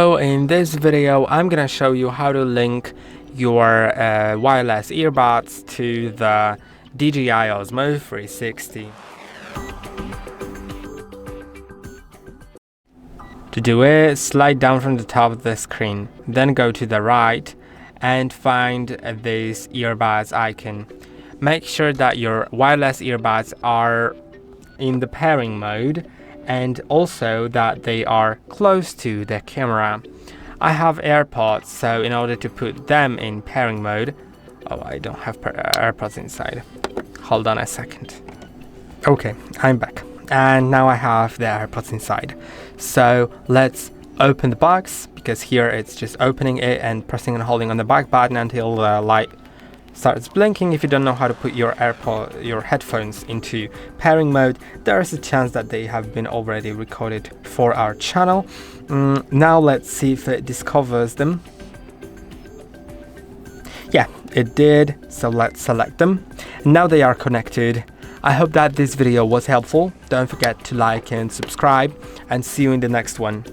So in this video, I'm gonna show you how to link your wireless earbuds to the DJI Osmo 360. To do it, slide down from the top of the screen, then go to the right and find this earbuds icon. Make sure that your wireless earbuds are in the pairing mode and also that they are close to the camera. I have AirPods, so in order to put them in pairing mode, I don't have AirPods inside. Hold on a second. Okay, I'm back. And now I have the AirPods inside. So let's open the box, because here it's just opening it and pressing and holding on the back button until the light starts blinking. If you don't know how to put your headphones into pairing mode, there is a chance that they have been already recorded for our channel. Now let's see if it discovers them. Yeah, it did, so let's select them. Now they are connected. I hope that this video was helpful. Don't forget to like and subscribe, and see you in the next one.